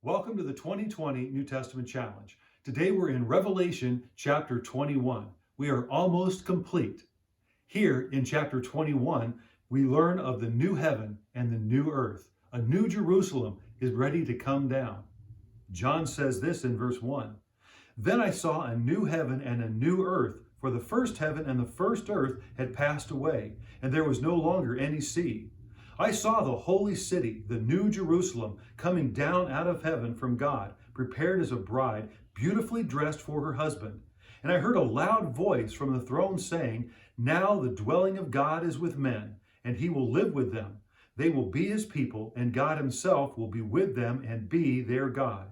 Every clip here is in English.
Welcome to the 2020 New Testament Challenge. Today we're in Revelation chapter 21. We are almost complete. Here in chapter 21, we learn of the new heaven and the new earth. A new Jerusalem is ready to come down. John says this in verse 1. Then I saw a new heaven and a new earth, for the first heaven and the first earth had passed away, and there was no longer any sea. I saw the holy city, the new Jerusalem, coming down out of heaven from God, prepared as a bride, beautifully dressed for her husband. And I heard a loud voice from the throne saying, Now the dwelling of God is with men, and he will live with them. They will be his people, and God himself will be with them and be their God.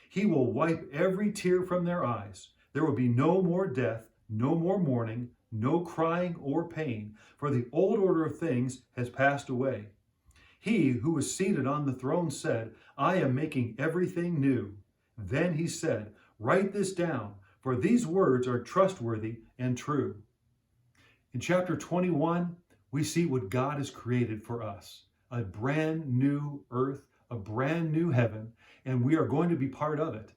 He will wipe every tear from their eyes. There will be no more death, no more mourning, no crying or pain, for the old order of things has passed away. He who was seated on the throne said, I am making everything new. Then he said, Write this down, for these words are trustworthy and true. In chapter 21, we see what God has created for us. A brand new earth, a brand new heaven, and we are going to be part of it.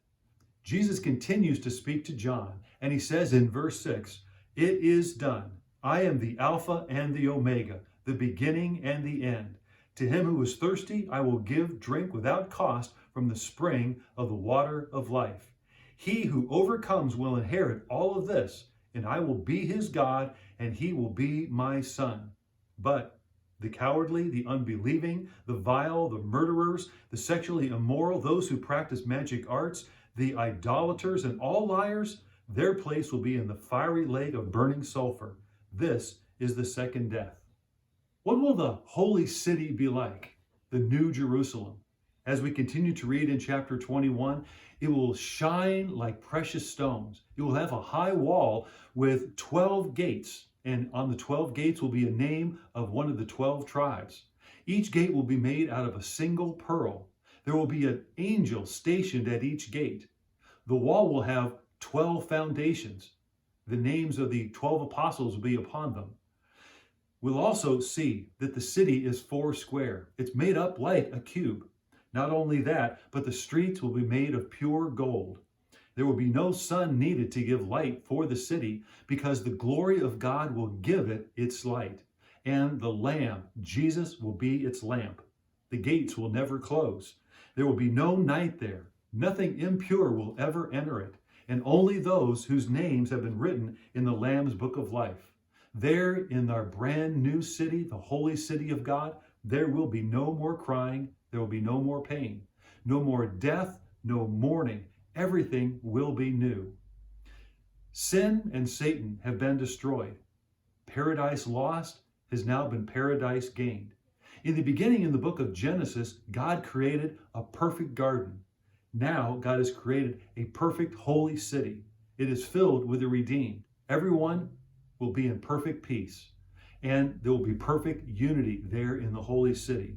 Jesus continues to speak to John, and he says in verse 6, It is done. I am the Alpha and the Omega, the beginning and the end. To him who is thirsty, I will give drink without cost from the spring of the water of life. He who overcomes will inherit all of this, and I will be his God, and he will be my son. But the cowardly, the unbelieving, the vile, the murderers, the sexually immoral, those who practice magic arts, the idolaters, and all liars, their place will be in the fiery lake of burning sulfur. This is the second death. What will the holy city be like? The new Jerusalem. As we continue to read in chapter 21, it will shine like precious stones. It will have a high wall with 12 gates, and on the 12 gates will be a name of one of the 12 tribes. Each gate will be made out of a single pearl. There will be an angel stationed at each gate. The wall will have 12 foundations. The names of the 12 apostles will be upon them. We'll also see that the city is 4 square. It's made up like a cube. Not only that, but the streets will be made of pure gold. There will be no sun needed to give light for the city, because the glory of God will give it its light. And the Lamb, Jesus, will be its lamp. The gates will never close. There will be no night there. Nothing impure will ever enter it, and only those whose names have been written in the Lamb's book of life. There in our brand new city, the holy city of God, there will be no more crying, there will be no more pain, no more death, no mourning. Everything will be new. Sin and Satan have been destroyed. Paradise lost has now been paradise gained. In the beginning, in the book of Genesis, God created a perfect garden. Now God has created a perfect holy city. It is filled with the redeemed. Everyone will be in perfect peace, and there will be perfect unity there in the holy city.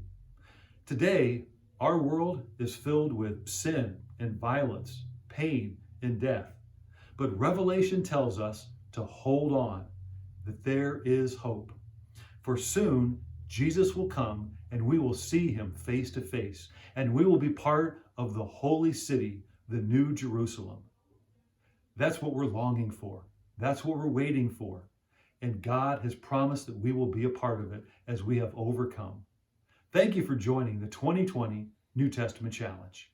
Today, our world is filled with sin and violence, pain and death. But Revelation tells us to hold on, that there is hope. For soon, Jesus will come, and we will see him face to face, and we will be part of the holy city, the new Jerusalem. That's what we're longing for. That's what we're waiting for. And God has promised that we will be a part of it as we have overcome. Thank you for joining the 2020 New Testament Challenge.